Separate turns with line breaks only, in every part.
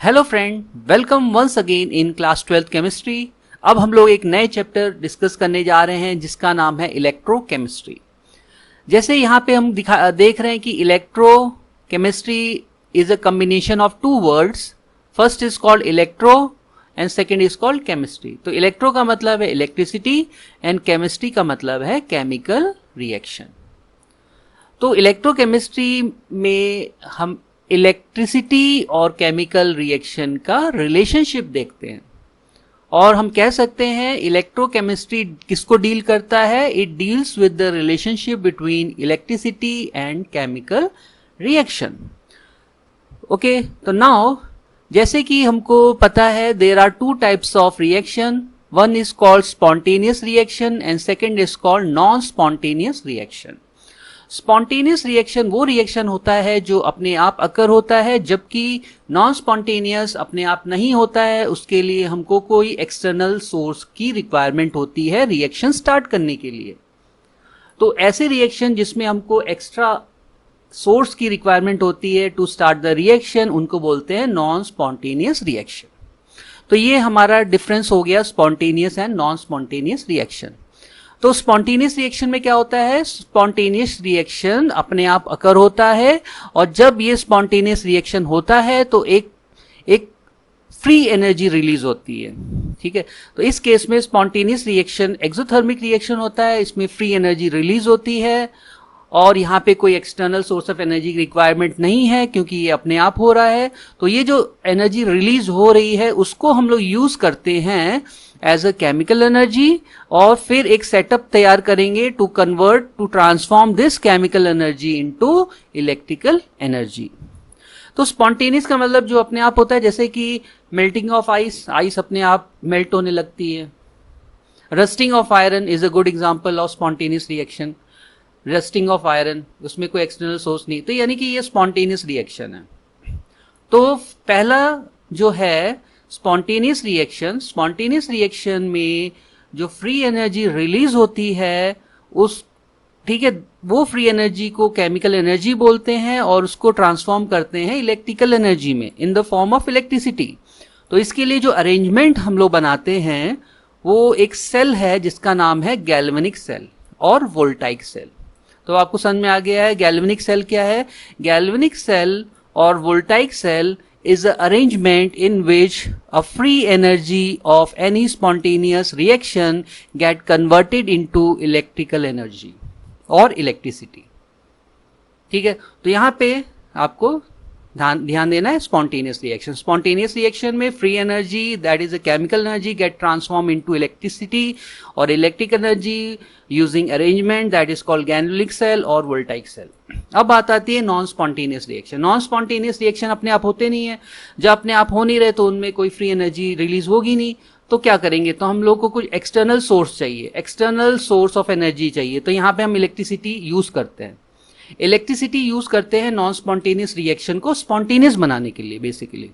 Hello friend, welcome once again in class 12th chemistry. अब हम लोग एक नए चैप्टर डिस्कस करने जा रहे हैं जिसका नाम है इलेक्ट्रोकेमिस्ट्री। जैसे यहाँ पे हम देख रहे हैं कि electrochemistry is a combination of two words. First is called electro and second is called chemistry. तो इलेक्ट्रो का मतलब है इलेक्ट्रिसिटी एंड केमिस्ट्री का मतलब है केमिकल रिएक्शन। तो इलेक्ट्रोकेमिस्ट्री में हम इलेक्ट्रिसिटी और केमिकल रिएक्शन का रिलेशनशिप देखते हैं और हम कह सकते हैं इलेक्ट्रोकेमिस्ट्री किसको डील करता है? It deals with the relationship between electricity and chemical reaction. Okay, तो नाउ जैसे कि हमको पता है there are two types of reaction. One is called spontaneous reaction and second is called non spontaneous reaction. Spontaneous reaction वो reaction होता है जो अपने आप अकर होता है, जबकि नॉन स्पॉन्टेनियस अपने आप नहीं होता है। उसके लिए हमको कोई एक्सटर्नल सोर्स की रिक्वायरमेंट होती है रिएक्शन स्टार्ट करने के लिए। तो ऐसे रिएक्शन जिसमें हमको एक्स्ट्रा सोर्स की रिक्वायरमेंट होती है टू स्टार्ट द रिएक्शन, उनको बोलते हैं नॉन स्पॉन्टेनियस रिएक्शन। तो ये हमारा डिफरेंस हो गया spontaneous and non spontaneous reaction. तो स्पॉन्टेनियस रिएक्शन में क्या होता है? स्पॉन्टेनियस रिएक्शन अपने आप अकर होता है और जब ये स्पॉन्टेनियस रिएक्शन होता है तो एक फ्री एनर्जी रिलीज होती है। ठीक है, तो इस केस में स्पॉन्टेनियस रिएक्शन एक्सोथर्मिक रिएक्शन होता है, इसमें फ्री एनर्जी रिलीज होती है और यहाँ पे कोई एक्सटर्नल सोर्स ऑफ एनर्जी की रिक्वायरमेंट नहीं है क्योंकि ये अपने आप हो रहा है। तो ये जो एनर्जी रिलीज हो रही है उसको हम लोग यूज करते हैं एज अ केमिकल एनर्जी और फिर एक सेटअप तैयार करेंगे to transform this chemical energy into electrical energy. तो स्पॉन्टेनियस का मतलब जो अपने आप होता है, जैसे कि मेल्टिंग ऑफ आइस अपने आप मेल्ट होने लगती है। Rusting of iron is a good example of spontaneous reaction. Rusting of iron, उसमें कोई एक्सटर्नल सोर्स नहीं, तो यानी कि ये स्पॉन्टेनियस रिएक्शन है। तो पहला जो है स्पॉन्टेनियस रिएक्शन में जो फ्री एनर्जी रिलीज होती है वो फ्री एनर्जी को केमिकल एनर्जी बोलते हैं और उसको ट्रांसफॉर्म करते हैं इलेक्ट्रिकल एनर्जी में इन द फॉर्म ऑफ इलेक्ट्रिसिटी। तो इसके लिए जो अरेंजमेंट हम लोग बनाते हैं वो एक सेल है जिसका नाम है गैल्वेनिक सेल और वोल्टाइक सेल। तो आपको समझ में आ गया है गैल्वेनिक सेल क्या है? गैल्वेनिक सेल और voltaic cell is an arrangement in which a free energy of any spontaneous reaction get converted into electrical energy or electricity। ठीक है, तो यहाँ पे आपको ध्यान देना है स्पॉन्टेनियस रिएक्शन में free energy that is a chemical energy get transform into electricity और electric energy using arrangement that is called galvanic cell और वोल्टाइक सेल। अब बात आती है non spontaneous reaction. Non spontaneous reaction अपने आप होते नहीं है। जब अपने आप हो नहीं रहे तो उनमें कोई फ्री एनर्जी रिलीज होगी नहीं। तो क्या करेंगे? तो हम लोग को कुछ एक्सटर्नल सोर्स चाहिए, एक्सटर्नल सोर्स ऑफ एनर्जी चाहिए। तो यहाँ पे हम इलेक्ट्रिसिटी यूज करते हैं। इलेक्ट्रिसिटी यूज करते हैं नॉन स्पॉन्टेनियस रिएक्शन को स्पॉन्टेनियस बनाने के लिए बेसिकली।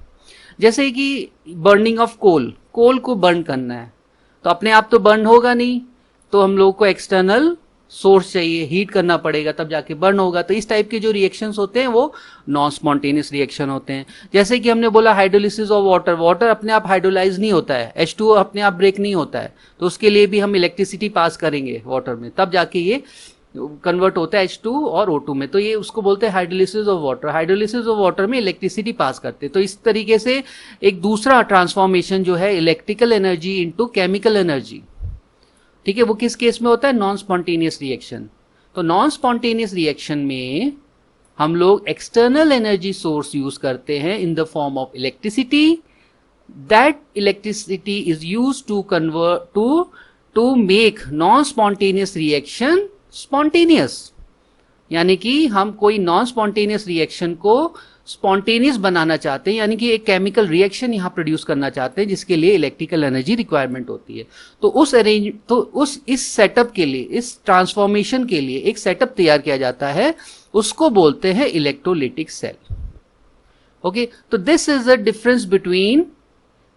जैसे कि बर्निंग ऑफ कोल को बर्न करना है तो अपने आप तो बर्न होगा नहीं, तो हम लोग को एक्सटर्नल सोर्स चाहिए, हीट करना पड़ेगा तब जाके बर्न होगा। तो इस टाइप के जो रिएक्शंस होते हैं वो नॉन स्पॉन्टेनियस रिएक्शन होते हैं। जैसे कि हमने बोला हाइड्रोलिसिस ऑफ वाटर अपने आप हाइड्रोलाइज नहीं होता है, H2O अपने आप ब्रेक नहीं होता है, तो उसके लिए भी हम इलेक्ट्रिसिटी पास करेंगे वाटर में तब जाके ये कन्वर्ट होता है H2 और O2 में। तो ये उसको बोलते हैं hydrolysis of water. Hydrolysis of water में इलेक्ट्रिसिटी पास करते हैं। तो इस तरीके से एक दूसरा ट्रांसफॉर्मेशन जो है electrical energy into chemical energy, ठीक है, वो किस केस में होता है? Non spontaneous reaction. तो नॉन स्पॉन्टेनियस रिएक्शन में हम लोग एक्सटर्नल एनर्जी सोर्स यूज करते हैं in the form of electricity. That electricity is use to convert to make non spontaneous reaction spontaneous. यानी कि हम कोई नॉन स्पॉन्टेनियस रिएक्शन को स्पॉन्टेनियस बनाना चाहते हैं, यानी कि एक केमिकल रिएक्शन यहां प्रोड्यूस करना चाहते हैं जिसके लिए इलेक्ट्रिकल एनर्जी रिक्वायरमेंट होती है। तो इस सेटअप के लिए, इस ट्रांसफॉर्मेशन के लिए एक सेटअप तैयार किया जाता है, उसको बोलते हैं इलेक्ट्रोलिटिक सेल। ओके, तो this is the difference between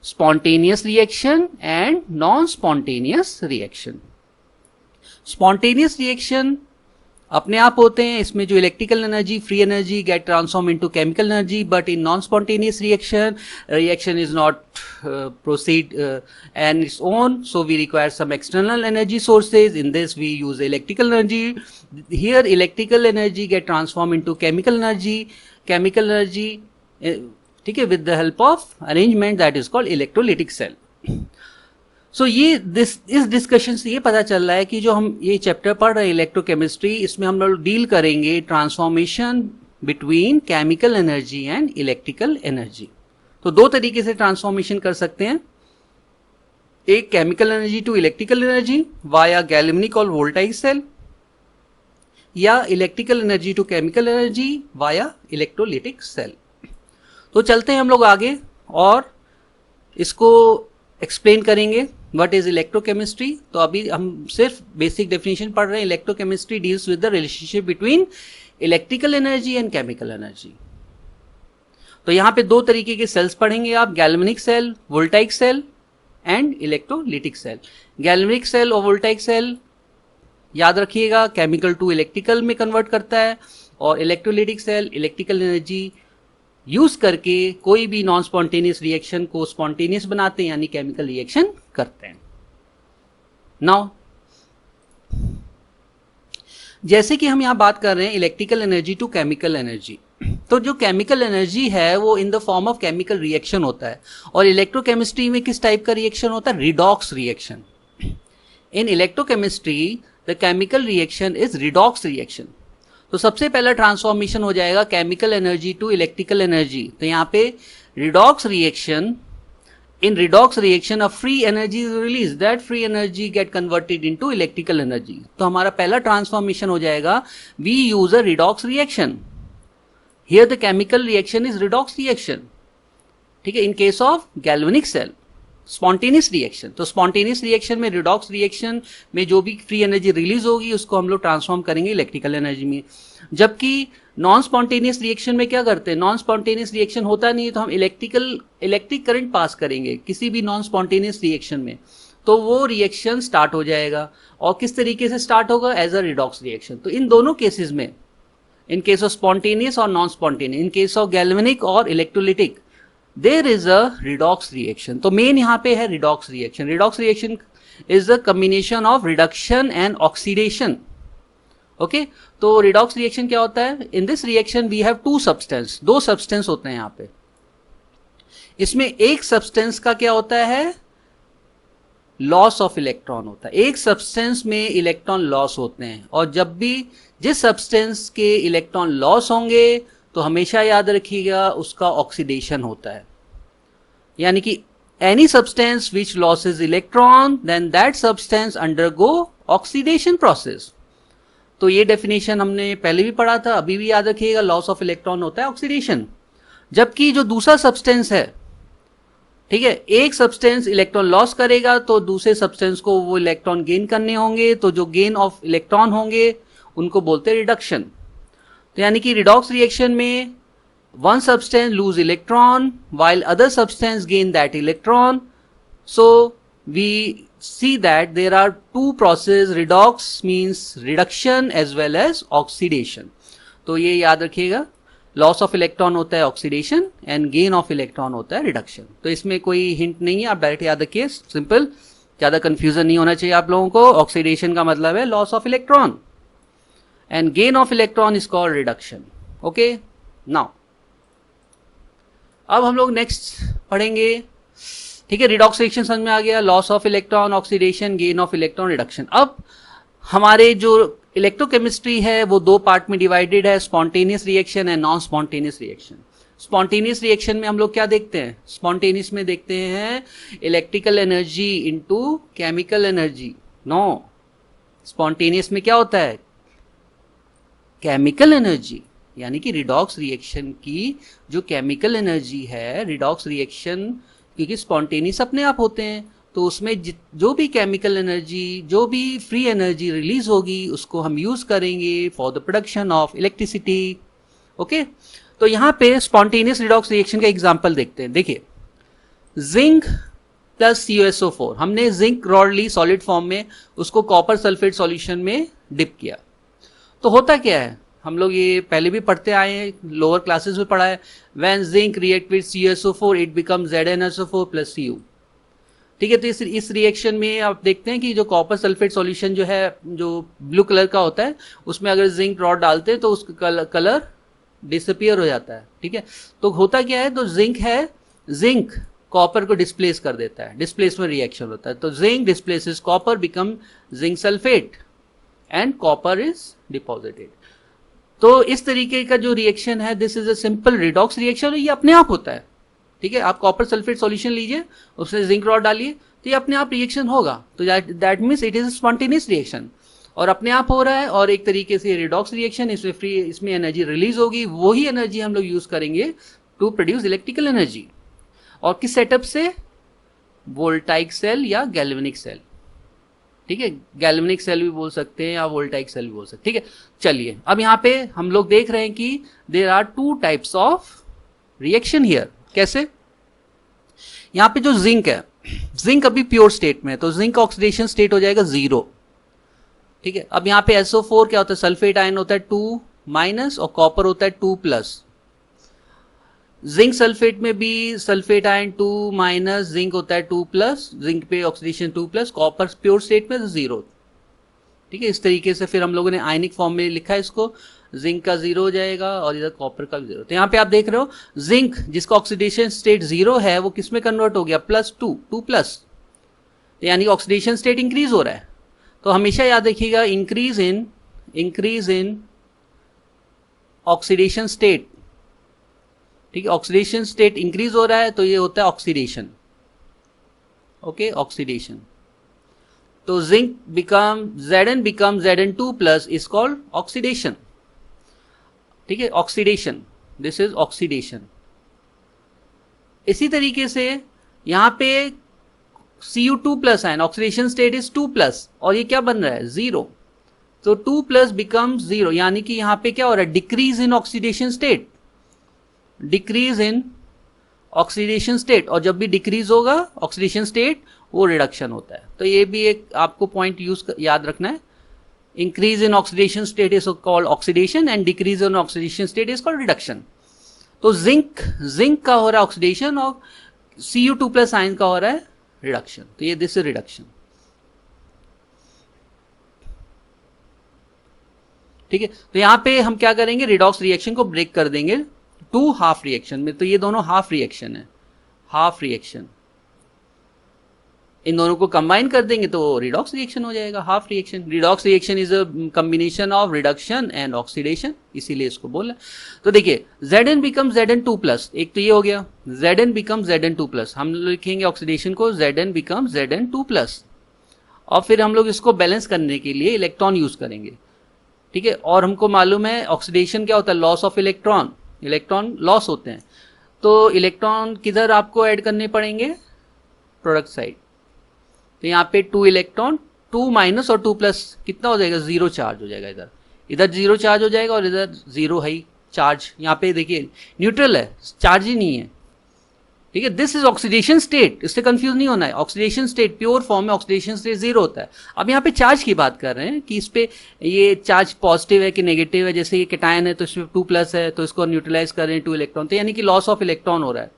spontaneous reaction and non spontaneous reaction. Spontaneous reaction अपने आप होते हैं. इसमें जो electrical energy, free energy get transform into chemical energy. But in non spontaneous reaction is not proceed and its own, so we require some external energy sources. In this we use electrical energy. Here electrical energy get transformed into chemical energy. ठीक है, with the help of arrangement that is called electrolytic cell. सो ये इस discussion से ये पता चल रहा है कि जो हम ये चैप्टर पढ़ रहे हैं इलेक्ट्रोकेमिस्ट्री, इसमें हम लोग डील करेंगे transformation between chemical energy and electrical energy. तो दो तरीके से ट्रांसफॉर्मेशन कर सकते हैं. एक chemical energy to electrical energy via galvanic और वोल्टाइक सेल, या electrical energy to chemical energy via electrolytic cell. तो चलते हैं हम लोग आगे और इसको एक्सप्लेन करेंगे व्हाट इज इलेक्ट्रोकेमिस्ट्री. तो अभी हम सिर्फ बेसिक डेफिनेशन पढ़ रहे हैं. Electrochemistry deals with the relationship between electrical energy and chemical energy. तो यहां पे दो तरीके के सेल्स पढ़ेंगे आप, galvanic cell, voltaic cell and electrolytic cell. Galvanic cell और वोल्टाइक सेल याद रखिएगा केमिकल टू इलेक्ट्रिकल में कन्वर्ट करता है, और electrolytic cell electrical energy use करके कोई भी नॉन स्पॉन्टेनियस रिएक्शन को स्पॉन्टेनियस बनाते हैं, यानी केमिकल रिएक्शन करते हैं. नाउ जैसे कि हम यहां बात कर रहे हैं electrical energy to chemical energy, तो जो केमिकल एनर्जी है वो in the form of chemical reaction होता है. और इलेक्ट्रोकेमिस्ट्री में किस टाइप का रिएक्शन होता है? Redox reaction. In electrochemistry the chemical reaction is redox reaction. तो सबसे पहला ट्रांसफॉर्मेशन हो जाएगा chemical energy to electrical energy. तो यहाँ पे redox reaction, in redox reaction a free energy is release, that free energy get converted into electrical energy. तो हमारा पहला ट्रांसफॉर्मेशन हो जाएगा we use a redox reaction. Here the chemical reaction is redox reaction. ठीक है, in case of galvanic cell spontaneous reaction. तो spontaneous reaction में, redox reaction में जो भी फ्री एनर्जी रिलीज होगी उसको हम लोग ट्रांसफॉर्म करेंगे इलेक्ट्रिकल एनर्जी में. जबकि नॉन स्पॉन्टेनियस रिएक्शन में क्या करते हैं? नॉन स्पॉन्टेनियस रिएक्शन होता नहीं है तो हम इलेक्ट्रिक करंट पास करेंगे किसी भी नॉन स्पॉन्टेनियस रिएक्शन में, तो वो रिएक्शन स्टार्ट हो जाएगा. और किस तरीके से स्टार्ट होगा? As a redox reaction. तो इन दोनों केसेस में, इन केस ऑफ स्पॉन्टेनियस और non spontaneous, in case of galvanic और electrolytic, there is a redox reaction. तो मेन यहां पे है redox reaction. Redox reaction is the combination of reduction and oxidation. Okay, तो रिडॉक्स रिएक्शन क्या होता है? In this reaction we have two substance, दो सब्सटेंस होते हैं यहां पे. इसमें एक सब्सटेंस का क्या होता है? लॉस ऑफ इलेक्ट्रॉन होता है. एक सब्सटेंस में इलेक्ट्रॉन लॉस होते हैं, और जब भी जिस सब्सटेंस के इलेक्ट्रॉन लॉस होंगे तो हमेशा याद रखिएगा उसका ऑक्सीडेशन होता है. यानी कि any substance which loses electron then that substance undergo oxidation process. तो ये डेफिनेशन हमने पहले भी पढ़ा था, अभी भी याद रखिएगा. लॉस ऑफ इलेक्ट्रॉन होता है ऑक्सीडेशन. जबकि जो दूसरा सब्सटेंस है, ठीक है, एक सब्सटेंस इलेक्ट्रॉन लॉस करेगा तो दूसरे सब्सटेंस को वो इलेक्ट्रॉन गेन करने होंगे, तो जो गेन ऑफ इलेक्ट्रॉन होंगे उनको बोलते हैं रिडक्शन. तो यानी कि रिडॉक्स रिएक्शन में one substance loose electron while other substance gain that electron. So we see that there are two processes. Redox means reduction as well as oxidation. तो ये याद रखिएगा, लॉस ऑफ इलेक्ट्रॉन होता है oxidation and gain of electron होता है reduction. तो इसमें कोई हिंट नहीं है, आप डायरेक्ट याद रखिए, सिंपल, ज्यादा कंफ्यूजन नहीं होना चाहिए आप लोगों को. ऑक्सीडेशन का मतलब है loss of electron and gain of electron is called reduction. Okay, now अब हम लोग नेक्स्ट पढ़ेंगे. ठीक है, रिडॉक्स रिएक्शन समझ में आ गया, loss of electron, oxidation, gain of electron, reduction. अब हमारे जो इलेक्ट्रोकेमिस्ट्री है वो दो पार्ट में डिवाइडेड है, spontaneous reaction and non spontaneous reaction. Spontaneous reaction में हम लोग क्या देखते हैं? स्पॉन्टेनियस में देखते हैं electrical energy into chemical energy. No, spontaneous में क्या होता है? Chemical energy. यानी कि रिडॉक्स रिएक्शन की जो केमिकल एनर्जी है, रिडॉक्स रिएक्शन क्योंकि स्पॉन्टेनियस अपने आप होते हैं, तो उसमें जो भी केमिकल एनर्जी, जो भी फ्री एनर्जी रिलीज होगी उसको हम यूज करेंगे for the production of electricity. Okay, तो यहां पे स्पॉन्टेनियस रिडॉक्स रिएक्शन का एग्जांपल देखते हैं. देखिए, जिंक प्लस CuSO4, हमने जिंक रॉड ली सॉलिड फॉर्म में, उसको कॉपर सल्फेट सॉल्यूशन में डिप किया. तो होता क्या है, हम लोग ये पहले भी पढ़ते आए हैं, लोअर क्लासेस में पढ़ा है, when zinc react with CuSO4 it become ZnSO4 plus Cu। ठीक है, तो इस रिएक्शन में आप देखते हैं कि जो कॉपर सल्फेट सॉल्यूशन जो है, जो ब्लू कलर का होता है, उसमें अगर जिंक रॉड डालते हैं तो उसका कलर डिसअपियर हो जाता है। ठीक है, तो होता क्या है, तो जिंक कॉपर को डिस्प्लेस कर देता है, डिस्प्लेसमेंट रिएक्शन होता है, तो zinc displaces copper, become zinc sulphate and copper is deposited. तो इस तरीके का जो रिएक्शन है, this is a simple redox reaction, और ये अपने आप होता है। ठीक है, आप कॉपर सल्फेट सॉल्यूशन लीजिए, उसमें जिंक रॉड डालिए, तो ये अपने आप रिएक्शन होगा, तो that means it is spontaneous reaction, और अपने आप हो रहा है, और एक तरीके से रिडॉक्स रिएक्शन, इसमें एनर्जी रिलीज होगी, वही एनर्जी हम लोग यूज करेंगे टू प्रोड्यूस इलेक्ट्रिकल एनर्जी। और किस सेटअप से, वोल्टाइक सेल या गैल्वेनिक सेल। ठीक है, गैल्वेनिक सेल भी बोल सकते हैं या वोल्टाइक सेल भी बोल सकते हैं। ठीक है, चलिए अब यहाँ पे हम लोग देख रहे हैं कि there are two types of reaction here. कैसे, यहाँ पे जो जिंक है, जिंक अभी प्योर स्टेट में है, तो जिंक ऑक्सीडेशन स्टेट हो जाएगा 0। ठीक है, अब यहाँ पे SO4 क्या होता है, सल्फेट आयन होता है 2- और कॉपर होता है 2+। जिंक सल्फेट में भी सल्फेट आयन 2-, जिंक होता है 2+, जिंक पे ऑक्सीडेशन 2+, कॉपर प्योर स्टेट में 0। ठीक है, इस तरीके से फिर हम लोगों ने आयनिक फॉर्म में लिखा है इसको, जिंक का 0 हो जाएगा और इधर कॉपर का भी 0। तो यहाँ पे आप देख रहे हो जिंक जिसका ऑक्सीडेशन स्टेट 0 है, वो किस में कन्वर्ट हो गया, +2+, यानी ऑक्सीडेशन स्टेट इंक्रीज हो रहा है। तो हमेशा याद रखिएगा, इंक्रीज इन ऑक्सीडेशन स्टेट। ठीक है, ऑक्सीडेशन स्टेट इंक्रीज हो रहा है, तो ये होता है ऑक्सीडेशन। Okay, oxidation. तो zinc Zn become Zn2+ is called oxidation. ठीक है, ऑक्सीडेशन, दिस इज ऑक्सीडेशन। इसी तरीके से यहां पे Cu2+ ion, oxidation state is 2+, और ये क्या बन रहा है, 0। तो 2+ बिकम 0, यानी कि यहां पे क्या हो रहा है, decrease in oxidation state, decrease in oxidation state. और जब भी डिक्रीज होगा ऑक्सीडेशन स्टेट, वो रिडक्शन होता है। तो ये भी एक आपको पॉइंट याद रखना है, increase in oxidation state is called oxidation and decrease in oxidation state is called reduction. तो जिंक का हो रहा है ऑक्सीडेशन और Cu2+ आयन का हो रहा है रिडक्शन, तो ये दिस इज रिडक्शन। ठीक है, तो यहां पे हम क्या करेंगे, रिडॉक्स रिएक्शन को ब्रेक कर देंगे 2 हाफ रिएक्शन में। तो ये दोनों हाफ रिएक्शन है, हाफ रिएक्शन, इन दोनों को कंबाइन कर देंगे तो रिडॉक्स रिएक्शन हो जाएगा, half reaction. Redox reaction is a combination of reduction and oxidation, इसीलिए इसको बोला। तो देखिए Zn बिकम Zn2+, एक तो ये हो गया, Zn बिकम Zn2+, हम लिखेंगे ऑक्सीडेशन को Zn बिकम Zn2+, और फिर हम लोग इसको बैलेंस करने के लिए इलेक्ट्रॉन यूज करेंगे। ठीक है, और हमको मालूम है ऑक्सीडेशन क्या होता है, loss of electron, electron loss होते हैं। तो इलेक्ट्रॉन किधर आपको ऐड करने पड़ेंगे, प्रोडक्ट साइड। तो यहाँ पे 2 इलेक्ट्रॉन, 2- और 2+, कितना हो जाएगा, 0 चार्ज हो जाएगा, इधर 0 चार्ज हो जाएगा और इधर 0 है चार्ज। यहाँ पे देखिए न्यूट्रल है, चार्ज ही नहीं है। ठीक है, दिस इज ऑक्सीडेशन स्टेट, इससे कंफ्यूज नहीं होना है। ऑक्सीडेशन स्टेट प्योर फॉर्म में ऑक्सीडेशन स्टेट 0 होता है। अब यहाँ पे चार्ज की बात कर रहे हैं कि इस पे ये चार्ज पॉजिटिव है कि नेगेटिव है। जैसे ये कैटायन है तो इसमें 2+ है, तो इसको न्यूट्रलाइज कर रहे हैं 2 इलेक्ट्रॉन, तो यानी कि लॉस ऑफ इलेक्ट्रॉन हो रहा है।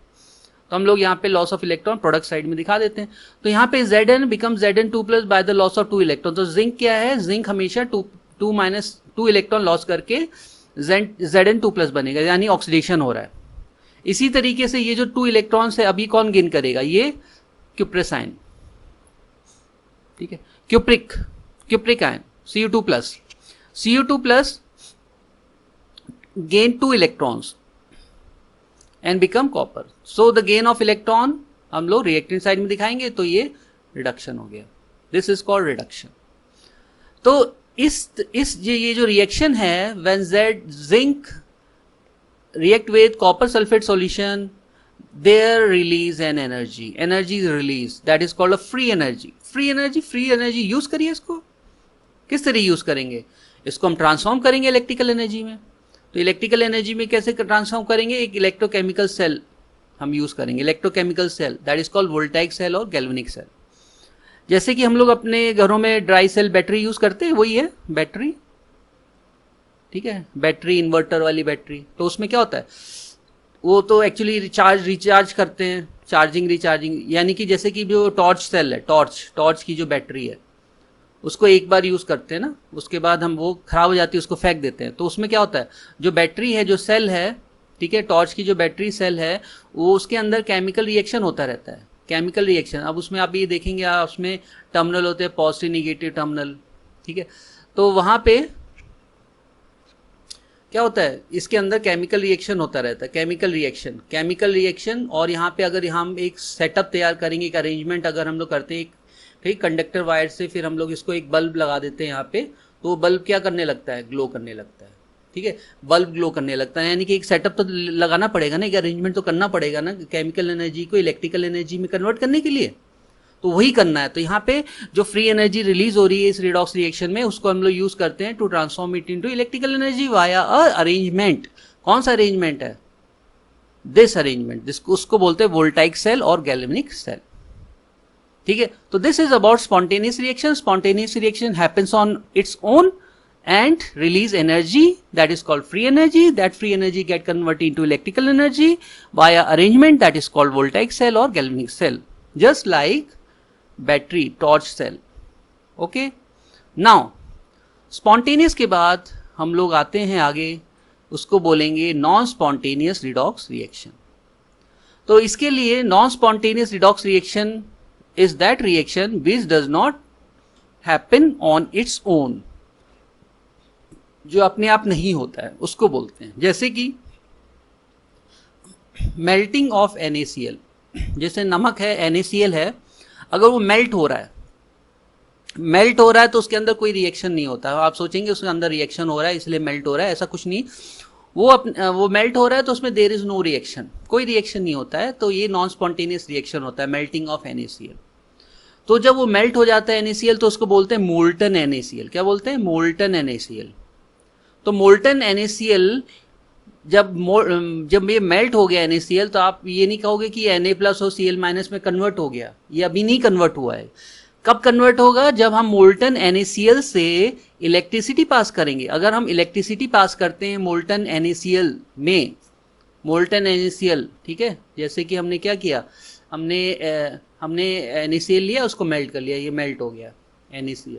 तो हम लोग यहाँ पे loss of electron product side में दिखा देते हैं। तो यहाँ पे Zn become Zn2+ by the loss of 2 electron. तो जिंक क्या है, जिंक हमेशा 2 इलेक्ट्रॉन लॉस करके Zn2+ बनेगा, यानी ऑक्सीडेशन हो रहा है। इसी तरीके से ये जो 2 इलेक्ट्रॉन्स है, अभी कौन गेन करेगा, ये क्यूप्रेस आयन। ठीक है, cupric ion Cu2+ gain 2 electrons and become copper. So the gain of electron हम लोग रिएक्टेंट साइड में दिखाएंगे, तो ये रिडक्शन हो गया, दिस इज कॉल्ड रिडक्शन। तो ये जो रिएक्शन है, when zinc react with copper sulfate solution, there release an energy is released, that is called a free energy use करिए। इसको किस तरह यूज करेंगे, इसको हम ट्रांसफॉर्म करेंगे इलेक्ट्रिकल एनर्जी में। तो इलेक्ट्रिकल एनर्जी में कैसे ट्रांसफॉर्म करेंगे, एक इलेक्ट्रोकेमिकल सेल हम यूज करेंगे, electrochemical cell, that is called voltaic cell और गैल्वेनिक सेल। जैसे कि हम लोग अपने घरों में ड्राई सेल बैटरी यूज करते हैं, वही है बैटरी। ठीक है, बैटरी, इन्वर्टर वाली बैटरी, तो उसमें क्या होता है, वो तो एक्चुअली रिचार्ज करते हैं, चार्जिंग रिचार्जिंग, यानी कि जैसे कि जो टॉर्च सेल है, टॉर्च की जो बैटरी है, उसको एक बार यूज करते हैं ना, उसके बाद हम वो खराब हो जाती है, उसको फेंक देते हैं। तो उसमें क्या होता है, जो बैटरी है, जो सेल है, ठीक है, टॉर्च की जो बैटरी सेल है, वो उसके अंदर केमिकल रिएक्शन होता रहता है, केमिकल रिएक्शन। अब उसमें आप ये देखेंगे, आप उसमें टर्मिनल होते हैं, पॉजिटिव निगेटिव टर्मिनल, ठीक है। तो वहां पे क्या होता है, इसके अंदर केमिकल रिएक्शन होता रहता है, केमिकल रिएक्शन। और यहाँ पे अगर हम एक सेटअप तैयार करेंगे, एक अरेंजमेंट अगर हम लोग करते हैं, ठीक, कंडक्टर वायर से फिर हम लोग इसको एक बल्ब लगा देते हैं यहाँ पे, तो वो बल्ब क्या करने लगता है, ग्लो करने लगता है, ठीक है, बल्ब ग्लो करने लगता है। यानी कि एक सेटअप तो लगाना पड़ेगा ना, एक अरेंजमेंट तो करना पड़ेगा ना, केमिकल एनर्जी को इलेक्ट्रिकल एनर्जी में कन्वर्ट करने के लिए, तो वही करना है। तो यहाँ पे जो फ्री एनर्जी रिलीज हो रही है इस रिडॉक्स रिएक्शन में, उसको हम लोग यूज करते हैं to transform it into electrical energy via a arrangement. कौन सा अरेंजमेंट है, दिस अरेंजमेंट, उसको बोलते हैं वोल्टाइक सेल और गैल्वेनिक सेल, ठीक है। तो this is about spontaneous reaction. Spontaneous reaction happens on its own and release energy, that is called free energy. That free energy get converted into electrical energy via arrangement, that is called voltaic cell or galvanic cell, just like battery torch cell. Okay, now spontaneous के बाद हम लोग आते हैं आगे, उसको बोलेंगे non spontaneous redox reaction. तो इसके लिए non spontaneous redox reaction is that reaction which does not happen on its own, जो अपने आप नहीं होता है, उसको बोलते हैं। जैसे कि मेल्टिंग ऑफ NaCl, जैसे नमक है, NaCl है, अगर वो मेल्ट हो रहा है तो उसके अंदर कोई रिएक्शन नहीं होता है। आप सोचेंगे उसके अंदर रिएक्शन हो रहा है इसलिए मेल्ट हो रहा है, ऐसा कुछ नहीं। वो मेल्ट हो रहा है तो उसमें देयर इज नो रिएक्शन, कोई रिएक्शन नहीं होता है। तो ये नॉन स्पॉन्टेनियस रिएक्शन होता है, मेल्टिंग ऑफ NaCl। तो जब वो मेल्ट हो जाता है NaCl, तो उसको बोलते हैं मोल्टन NaCl। क्या बोलते हैं, मोल्टन NaCl। तो मोल्टन NaCl जब ये मेल्ट हो गया NaCl, तो आप ये नहीं कहोगे कि Na प्लस और Cl माइनस में कन्वर्ट हो गया, ये अभी नहीं कन्वर्ट हुआ है। कब कन्वर्ट होगा, जब हम मोल्टन NaCl से इलेक्ट्रिसिटी पास करेंगे। अगर हम इलेक्ट्रिसिटी पास करते हैं मोल्टन NaCl में, मोल्टन NaCl, ठीक है, जैसे कि हमने क्या किया, हमने NaCl लिया, उसको मेल्ट कर लिया, ये मेल्ट हो गया NaCl,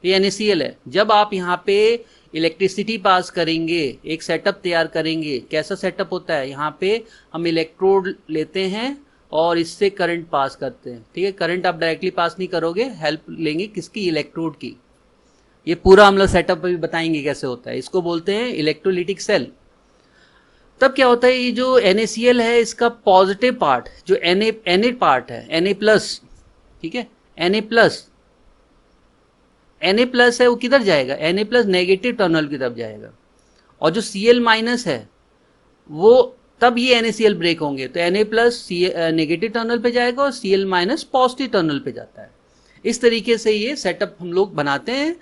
ये NaCl है। जब आप यहाँ पे इलेक्ट्रिसिटी पास करेंगे, एक सेटअप तैयार करेंगे, कैसा सेटअप होता है, यहाँ पे हम इलेक्ट्रोड लेते हैं और इससे करंट पास करते हैं, ठीक है। करंट आप डायरेक्टली पास नहीं करोगे, हेल्प लेंगे किसकी, इलेक्ट्रोड की। ये पूरा हम लोग सेटअप भी बताएंगे कैसे होता है, इसको बोलते हैं इलेक्ट्रोलिटिक सेल। तब क्या होता है, ये जो NaCl है, इसका पॉजिटिव पार्ट जो Na पार्ट है, Na प्लस, ठीक है, Na प्लस है, वो किधर जाएगा, Na प्लस नेगेटिव टर्मिनल की तरफ जाएगा। और जो Cl माइनस है, वो तब ये NaCl ब्रेक होंगे, तो Na प्लस नेगेटिव टर्मिनल पे जाएगा और Cl माइनस पॉजिटिव टर्मिनल पे जाता है। इस तरीके से ये सेटअप हम लोग बनाते हैं,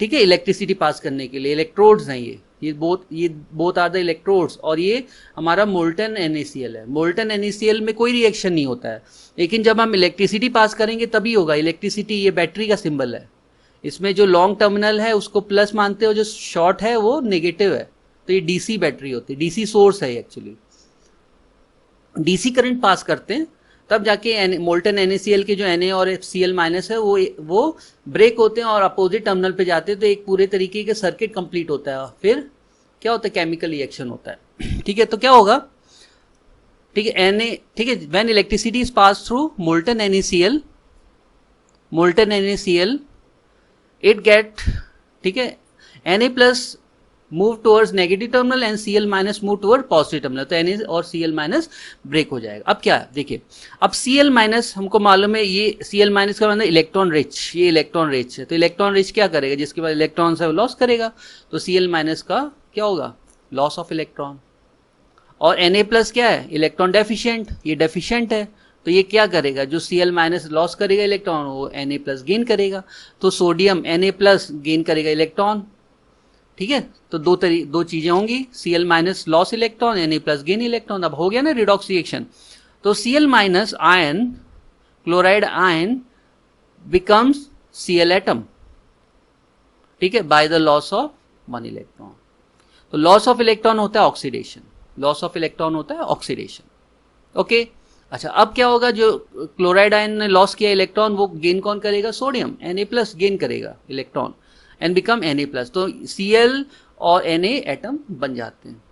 ठीक है, इलेक्ट्रिसिटी पास करने के लिए। इलेक्ट्रोड्स हैं ये बोथ आर द इलेक्ट्रोड्स। और ये हमारा मोल्टन NaCl है। मोल्टन NaCl में कोई रिएक्शन नहीं होता है, लेकिन जब हम इलेक्ट्रिसिटी पास करेंगे तभी होगा। इलेक्ट्रिसिटी, ये बैटरी का सिंबल है, इसमें जो लॉन्ग टर्मिनल है उसको प्लस मानते हो, जो शॉर्ट है वो नेगेटिव है। तो ये DC बैटरी होती है, DC सोर्स है एक्चुअली, DC करंट पास करते हैं, तब जाके मोल्टन NaCl के जो Na और Cl माइनस है वो ब्रेक होते हैं और अपोजिट टर्मिनल पे जाते हैं। तो एक पूरे तरीके के सर्किट कंप्लीट होता है, फिर क्या होता है, केमिकल रिएक्शन होता है, ठीक है। तो क्या होगा, ठीक है, ठीक है, when electricity is pass through molten NaCl it get, ठीक है, Na plus move towards negative terminal and Cl minus move toward positive terminal. तो Na और Cl माइनस ब्रेक हो जाएगा। अब क्या है, देखिए, अब Cl माइनस हमको मालूम है, ये Cl माइनस का मतलब इलेक्ट्रॉन रिच, ये इलेक्ट्रॉन रिच है। तो इलेक्ट्रॉन रिच क्या करेगा, जिसके बाद इलेक्ट्रॉन है वो लॉस करेगा। तो Cl माइनस का क्या होगा, लॉस ऑफ इलेक्ट्रॉन। और Na प्लस क्या है, इलेक्ट्रॉन डेफिशिएंट, ये डेफिशिएंट है, तो ये क्या करेगा, जो Cl माइनस लॉस करेगा इलेक्ट्रॉन, वो Na प्लस गेन करेगा। तो सोडियम Na प्लस गेन करेगा इलेक्ट्रॉन, ठीक है। तो दो चीजें होंगी, Cl minus loss electron, Na plus gain electron. अब हो गया ना रिडॉक्स रिएक्शन। तो Cl minus ion, chloride ion becomes Cl atom, ठीक है, by the loss of 1 electron. तो लॉस ऑफ इलेक्ट्रॉन होता है ऑक्सीडेशन, लॉस ऑफ इलेक्ट्रॉन होता है ऑक्सीडेशन। ओके, अच्छा अब क्या होगा, जो क्लोराइड आयन ने लॉस किया इलेक्ट्रॉन वो गेन कौन करेगा, सोडियम Na+ गेन करेगा इलेक्ट्रॉन एंड बिकम Na+, तो Cl और Na एटम बन जाते हैं।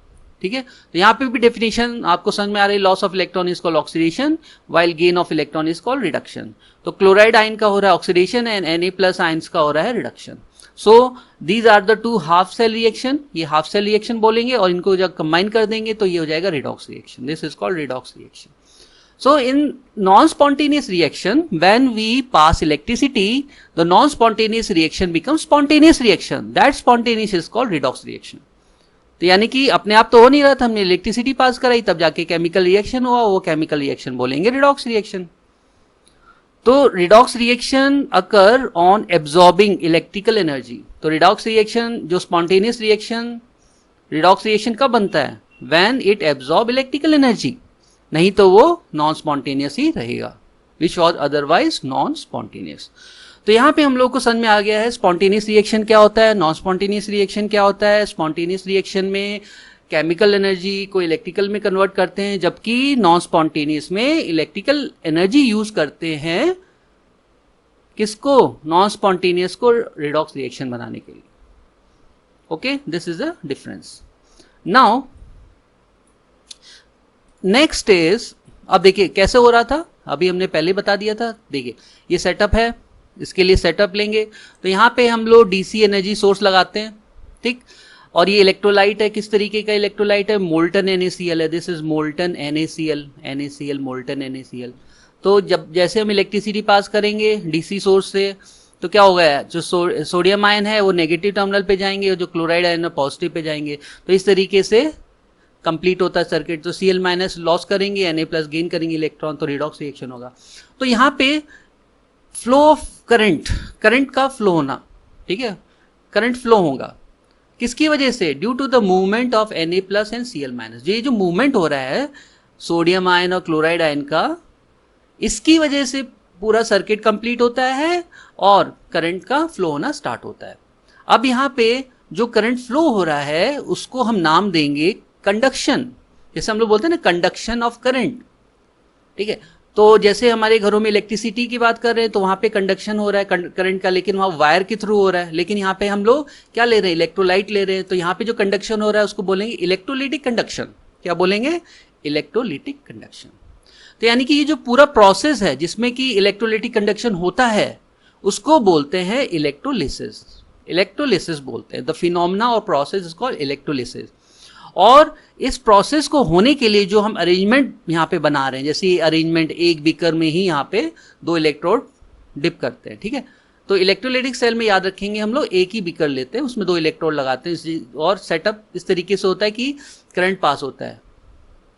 ठीक है, तो यहाँ पे भी डेफिनेशन आपको समझ में आ रही है, loss of electron is called oxidation while gain of electron is called reduction. तो क्लोराइड आयन का हो रहा है ऑक्सीडेशन एंड Na+ आयंस का हो रहा है reduction. So these are the two half cell reaction, ये हाफ सेल रिएक्शन बोलेंगे और इनको जब कंबाइन कर देंगे तो ये हो जाएगा redox reaction, this is called redox reaction. So in non-spontaneous reaction, when we pass electricity, the non-spontaneous reaction becomes spontaneous reaction. That spontaneous is called redox reaction. तो यानी कि अपने आप तो हो नहीं रहा था, हमने इलेक्ट्रिसिटी पास कराई तब जाके केमिकल रिएक्शन हुआ, वो केमिकल रिएक्शन बोलेंगे रिडॉक्स रिएक्शन। तो redox reaction occur on absorbing electrical energy. तो रिडॉक्स रिएक्शन जो स्पॉन्टेनियस रिएक्शन, रिडॉक्स रिएक्शन कब बनता है, when it absorb electrical energy, नहीं तो वो नॉन स्पॉन्टेनियस ही रहेगा, which was otherwise non spontaneous. तो यहाँ पे हम लोग को समझ में आ गया है स्पॉन्टेनियस रिएक्शन क्या होता है, नॉन स्पॉन्टेनियस रिएक्शन क्या होता है। स्पॉन्टेनियस रिएक्शन में केमिकल एनर्जी को इलेक्ट्रिकल में कन्वर्ट करते हैं, जबकि नॉन स्पॉन्टेनियस में इलेक्ट्रिकल एनर्जी यूज करते हैं किसको, नॉन स्पॉन्टेनियस को रिडॉक्स रिएक्शन बनाने के लिए। Okay, this is a difference. Now next is, अब देखिए कैसे हो रहा था, अभी हमने पहले बता दिया था। देखिए ये सेटअप है, इसके लिए सेटअप लेंगे तो यहाँ पे हम लोग डीसी एनर्जी सोर्स लगाते हैं, ठीक। और ये इलेक्ट्रोलाइट है, किस तरीके का इलेक्ट्रोलाइट है, मोल्टन NaCl है, this is molten NaCl molten NaCl। तो जब जैसे हम इलेक्ट्रिसिटी पास करेंगे डीसी सोर्स से तो क्या होगा, जो सोडियम आयन है वो नेगेटिव टर्मिनल पे जाएंगे और जो क्लोराइड आयन है पॉजिटिव पे जाएंगे। तो इस तरीके से कंप्लीट होता है सर्किट। तो Cl- लॉस करेंगे, Na+ गेन करेंगे इलेक्ट्रॉन, तो रिडॉक्स रिएक्शन होगा। तो यहाँ पे फ्लो ऑफ करंट, करंट का फ्लो होना, ठीक है, करंट फ्लो होगा किसकी वजह से, due to the movement of Na+ and Cl-। ये जो मूवमेंट हो रहा है सोडियम आयन और क्लोराइड आयन का, इसकी वजह से पूरा सर्किट कंप्लीट होता है और करंट का फ्लो होना स्टार्ट होता है। अब यहाँ पे जो करंट फ्लो हो रहा है उसको हम नाम देंगे कंडक्शन, जैसे हम लोग बोलते हैं ना कंडक्शन ऑफ करंट, ठीक है। तो जैसे हमारे घरों में इलेक्ट्रिसिटी की बात कर रहे हैं तो वहां पे कंडक्शन हो रहा है करंट का, लेकिन वहां वायर के थ्रू हो रहा है। लेकिन यहाँ पे हम लोग क्या ले रहे हैं, इलेक्ट्रोलाइट ले रहे हैं, तो यहाँ पे जो कंडक्शन हो रहा है उसको बोलेंगे इलेक्ट्रोलिटिक कंडक्शन। क्या बोलेंगे, इलेक्ट्रोलिटिक कंडक्शन। तो यानी कि ये जो पूरा प्रोसेस है जिसमें कि इलेक्ट्रोलिटिक कंडक्शन होता है उसको बोलते हैं इलेक्ट्रोलिसिस, इलेक्ट्रोलिसिस बोलते हैं। द फिनोमेना और प्रोसेस इज कॉल्ड इलेक्ट्रोलिसिस। और इस प्रोसेस को होने के लिए जो हम अरेंजमेंट यहाँ पे बना रहे हैं, जैसे ये अरेंजमेंट एक बीकर में ही यहाँ पे 2 इलेक्ट्रोड डिप करते हैं, ठीक है। तो इलेक्ट्रोलाइटिक सेल में याद रखेंगे हम लोग एक ही बीकर लेते हैं, उसमें 2 इलेक्ट्रोड लगाते हैं और सेटअप इस तरीके से होता है कि करंट पास होता है,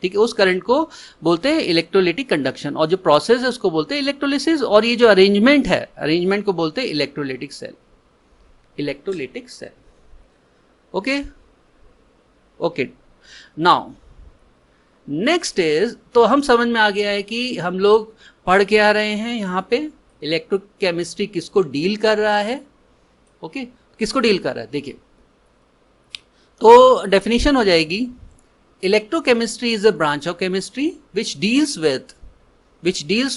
ठीक है। उस करंट को बोलते हैं इलेक्ट्रोलाइटिक कंडक्शन और जो प्रोसेस है उसको बोलते हैं इलेक्ट्रोलिसिस। और ये जो अरेंजमेंट है, अरेंजमेंट को बोलते हैं electrolytic cell, electrolytic cell. Okay okay, now next is, तो हम समझ में आ गया है कि हम लोग पढ़ के आ रहे हैं यहाँ पे इलेक्ट्रोकेमिस्ट्री किसको डील कर रहा है। ओके, किसको डील कर रहा है, देखिए तो डेफिनेशन हो जाएगी, electrochemistry is a branch of chemistry which deals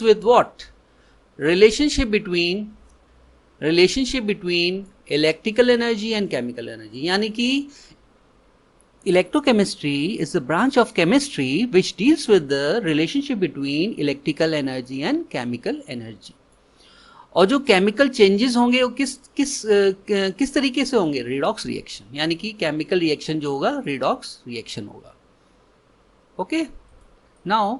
with what, relationship between electrical energy and chemical energy. यानी कि electrochemistry is a branch of chemistry which deals with the relationship between electrical energy and chemical energy। और जो chemical changes होंगे वो किस तरीके से होंगे, रिडॉक्स रिएक्शन, यानी कि केमिकल रिएक्शन जो होगा रिडॉक्स रिएक्शन होगा। ओके, नाउ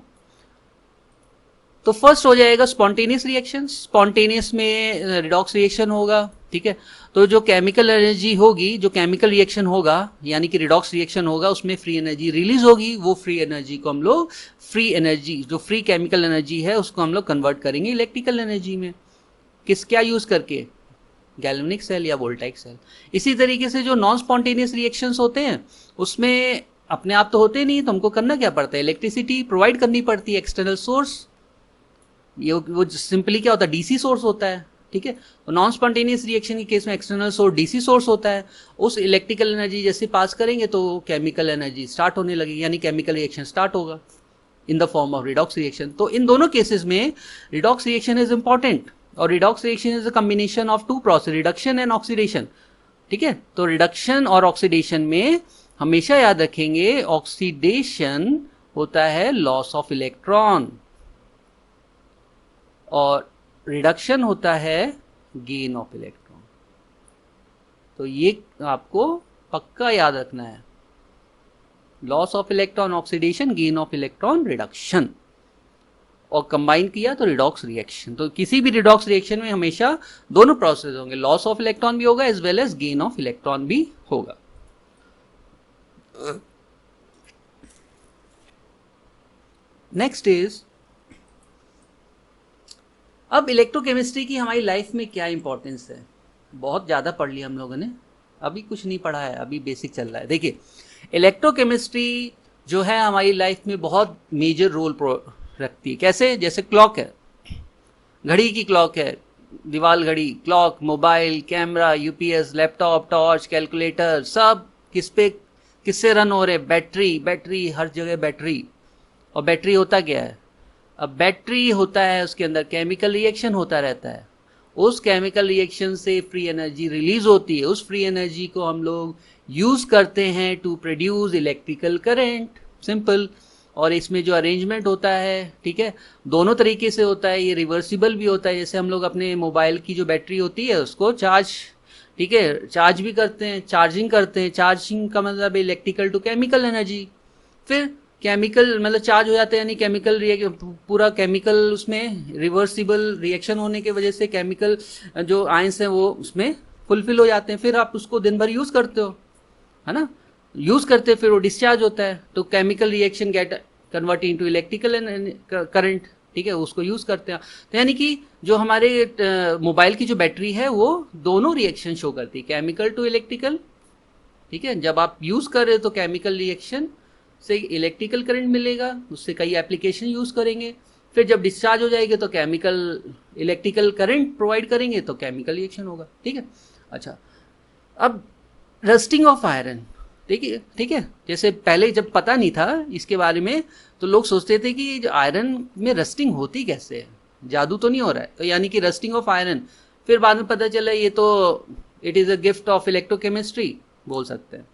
तो फर्स्ट हो जाएगा स्पॉन्टेनियस रिएक्शन, स्पॉन्टेनियस में रिडॉक्स रिएक्शन होगा, ठीक है। तो जो केमिकल एनर्जी होगी, जो केमिकल रिएक्शन होगा यानी कि रिडॉक्स रिएक्शन होगा, उसमें फ्री एनर्जी रिलीज होगी। वो फ्री एनर्जी को हम लोग फ्री एनर्जी, जो फ्री केमिकल एनर्जी है उसको हम लोग कन्वर्ट करेंगे इलेक्ट्रिकल एनर्जी में, क्या यूज करके, गैल्वेनिक सेल या वोल्टाइक सेल। इसी तरीके से जो नॉन स्पॉन्टेनियस रिएक्शंस होते हैं उसमें अपने आप तो होते नहीं, तो हमको करना क्या पड़ता है, इलेक्ट्रिसिटी प्रोवाइड करनी पड़ती है, एक्सटर्नल सोर्स। ये वो सिंपली क्या होता है, डीसी सोर्स होता है, ठीक है। तो नॉन स्पॉन्टेनियस रिएक्शन के केस में एक्सटर्नल सोर्स डीसी सोर्स होता है, उस इलेक्ट्रिकल एनर्जी जैसे पास करेंगे तो केमिकल एनर्जी स्टार्ट होने लगेगी, यानी केमिकल रिएक्शन स्टार्ट होगा in the form of redox reaction. तो इन दोनों केसेस में रिडॉक्स रिएक्शन इज इंपॉर्टेंट, और redox reaction is a combination of two process, reduction and oxidation, ठीक है। तो रिडक्शन और ऑक्सीडेशन में हमेशा याद रखेंगे ऑक्सीडेशन होता है लॉस ऑफ इलेक्ट्रॉन और रिडक्शन होता है गेन ऑफ इलेक्ट्रॉन। तो ये आपको पक्का याद रखना है, loss of electron oxidation, gain of electron reduction, और कंबाइन किया तो रिडॉक्स रिएक्शन। तो किसी भी रिडॉक्स रिएक्शन में हमेशा दोनों प्रोसेस होंगे, लॉस ऑफ इलेक्ट्रॉन भी होगा as well as gain of electron भी होगा। नेक्स्ट इज, अब इलेक्ट्रोकेमिस्ट्री की हमारी लाइफ में क्या इंपॉर्टेंस है। बहुत ज़्यादा पढ़ लिया हम लोगों ने, अभी कुछ नहीं पढ़ा है, अभी बेसिक चल रहा है। देखिए, इलेक्ट्रोकेमिस्ट्री जो है हमारी लाइफ में बहुत मेजर रोल रखती है। कैसे? जैसे क्लॉक है, घड़ी की क्लॉक है, दीवार घड़ी, clock, mobile, camera, UPS, laptop, torch, calculator, सब किससे रन हो रहे? बैटरी, हर जगह बैटरी। और बैटरी होता क्या है? अब बैटरी होता है, उसके अंदर केमिकल रिएक्शन होता रहता है, उस केमिकल रिएक्शन से फ्री एनर्जी रिलीज होती है, उस फ्री एनर्जी को हम लोग यूज करते हैं to produce electrical current, simple. और इसमें जो अरेंजमेंट होता है, ठीक है, दोनों तरीके से होता है, ये रिवर्सिबल भी होता है। जैसे हम लोग अपने मोबाइल की जो बैटरी होती है उसको चार्ज, ठीक है, चार्ज भी करते हैं, चार्जिंग करते हैं। चार्जिंग का मतलब इलेक्ट्रिकल टू केमिकल एनर्जी, फिर केमिकल मतलब चार्ज हो जाते हैं, यानी केमिकल पूरा केमिकल उसमें रिवर्सिबल रिएक्शन होने की वजह से केमिकल जो आयंस हैं वो उसमें फुलफिल हो जाते हैं। फिर आप उसको दिन भर यूज करते हो, है ना, यूज करते फिर वो डिस्चार्ज होता है, तो chemical reaction gate convert into electrical current, ठीक है, उसको यूज करते हैं। तो यानी कि जो हमारे मोबाइल की जो बैटरी है वो दोनों रिएक्शन शो करती है, केमिकल टू इलेक्ट्रिकल, ठीक है। जब आप यूज कर रहे हो तो केमिकल रिएक्शन से इलेक्ट्रिकल करंट मिलेगा, उससे कई एप्लीकेशन यूज करेंगे। फिर जब डिस्चार्ज हो जाएगी तो केमिकल इलेक्ट्रिकल करंट प्रोवाइड करेंगे तो केमिकल रिएक्शन होगा, ठीक है। अच्छा, अब रस्टिंग ऑफ आयरन, देखिए, ठीक है, जैसे पहले जब पता नहीं था इसके बारे में तो लोग सोचते थे कि जो आयरन में रस्टिंग होती कैसे है, जादू तो नहीं हो रहा है, तो यानी कि रस्टिंग ऑफ आयरन। फिर बाद में पता चला ये तो it is a gift of electrochemistry बोल सकते हैं,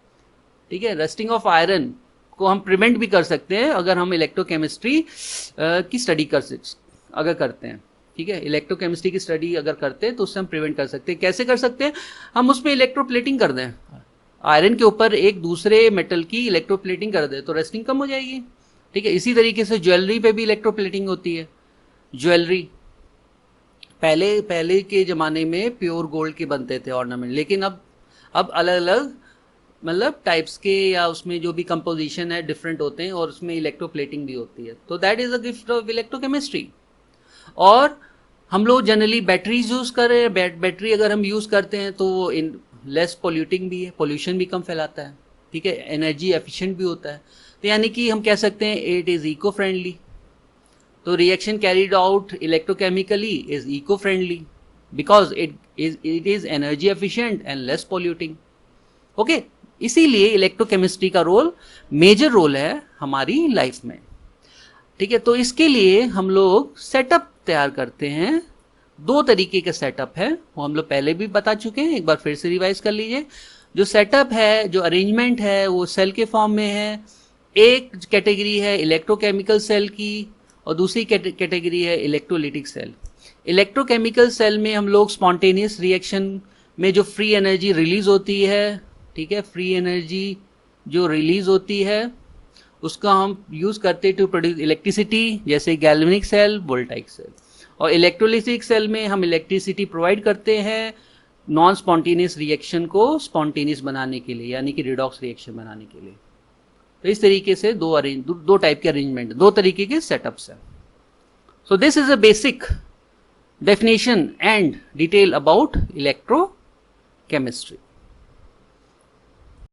ठीक है। रस्टिंग ऑफ आयरन को हम प्रिवेंट भी कर सकते हैं अगर हम इलेक्ट्रोकेमिस्ट्री की स्टडी अगर करते हैं, ठीक है। इलेक्ट्रोकेमिस्ट्री की स्टडी अगर करते हैं तो उससे हम प्रिवेंट कर सकते हैं। कैसे कर सकते हैं? हम उसमें इलेक्ट्रोप्लेटिंग कर दें, आयरन के ऊपर एक दूसरे मेटल की इलेक्ट्रोप्लेटिंग कर दें तो रस्टिंग कम हो जाएगी, ठीक है। इसी तरीके से ज्वेलरी पे भी इलेक्ट्रोप्लेटिंग होती है। ज्वेलरी पहले के ज़माने में प्योर गोल्ड के बनते थे ऑर्नामेंट, लेकिन अब अलग अलग मतलब टाइप्स के या उसमें जो भी कंपोजिशन है डिफरेंट होते हैं और उसमें इलेक्ट्रोप्लेटिंग भी होती है। तो that is a gift of electrochemistry. और हम लोग जनरली बैटरीज यूज़ कर रहे हैं, बैटरी अगर हम यूज़ करते हैं तो वो इन लेस पोल्यूटिंग भी है, पोल्यूशन भी कम फैलाता है, ठीक है, एनर्जी एफिशिएंट भी होता है। तो यानी कि हम कह सकते हैं इट इज़ इको फ्रेंडली। तो reaction carried out electrochemically is eco friendly because it is energy efficient and less polluting, okay. इसीलिए इलेक्ट्रोकेमिस्ट्री का रोल मेजर रोल है हमारी लाइफ में, ठीक है। तो इसके लिए हम लोग सेटअप तैयार करते हैं। दो तरीके के सेटअप है, वो हम लोग पहले भी बता चुके हैं, एक बार फिर से रिवाइज कर लीजिए। जो सेटअप है, जो अरेंजमेंट है, वो सेल के फॉर्म में है। एक कैटेगरी है इलेक्ट्रोकेमिकल सेल की और दूसरी कैटेगरी है इलेक्ट्रोलिटिक सेल। इलेक्ट्रोकेमिकल सेल में हम लोग स्पॉन्टेनियस रिएक्शन में जो फ्री एनर्जी रिलीज होती है, ठीक है, फ्री एनर्जी जो रिलीज होती है उसका हम यूज करते हैं टू प्रोड्यूस इलेक्ट्रिसिटी, जैसे गैल्वेनिक सेल, वोल्टाइक सेल। और इलेक्ट्रोलिटिक सेल में हम इलेक्ट्रिसिटी प्रोवाइड करते हैं नॉन स्पॉन्टेनियस रिएक्शन को स्पॉन्टेनियस बनाने के लिए, यानी कि रिडॉक्स रिएक्शन बनाने के लिए। तो इस तरीके से दो टाइप के अरेंजमेंट, दो तरीके के सेटअप्स हैं। So this is a basic definition and detail about electrochemistry.